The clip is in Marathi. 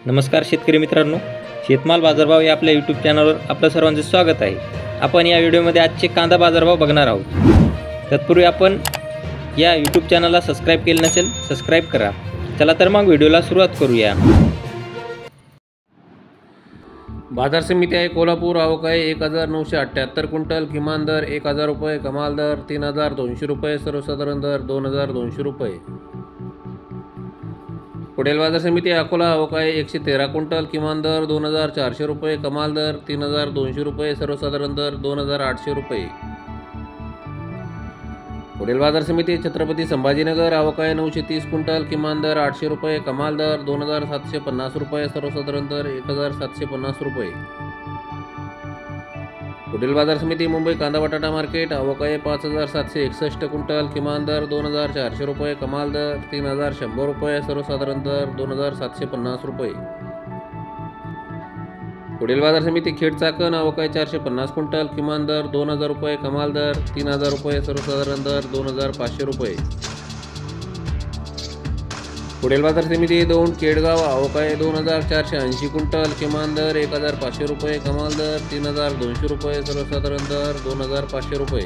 नमस्कार शेतकरी मित्रांनो, शेतमाल बाजारभाव या आपल्या यूट्यूब चॅनलवर आपलं सर्वांचे स्वागत आहे। आपण या व्हिडिओमध्ये आजचे कांदा बाजारभाव बघणार आहोत। तत्पूर्वी आपण या यूट्यूब चॅनलला सबस्क्राइब केले नसेल सबस्क्राइब करा। चला तर मग व्हिडिओला सुरुवात करूया। बाजार समिती आहे कोल्हापूर। आवक आहे 1978 क्विंटल। किमान दर 1000 रुपये, कमाल दर 3200 रुपये, सर्वसाधारण दर 2200 रुपये। पुढील बाजार समिती अकोला। आवक आहे 113 क्विंटल। किमान दर 2400 रुपये, कमाल दर 3200 रुपये, सर्वसाधारण दर 2800 रुपये। पुढील बाजार समिती छत्रपती संभाजीनगर। आवक आहे 930 क्विंटल। किमान दर 800 रुपये, कमाल दर 2750 रुपये, सर्वसाधारण दर 1750 रुपये। पुढील बाजार समिती मुंबई कांदा बटाटा मार्केट। आवक आहे 5761 क्विंटल। किमान दर 2400 रुपये, कमाल दर 3100 रुपये, सर्वसाधारण दर 2750 रुपये। पुढील बाजार समिती खेड चाकण। आवक आहे 450 क्विंटल। किमान दर 2000 रुपये, कमाल दर 3000 रुपये, सर्वसाधारण दर 2500 रुपये। पुढील बाजार समिती दौंड केडगाव। आवक आहे 2480 क्विंटल। किमान दर 1500 रुपये, कमाल दर 3200 रुपये, सर्वसाधारण दर 2500 रुपये।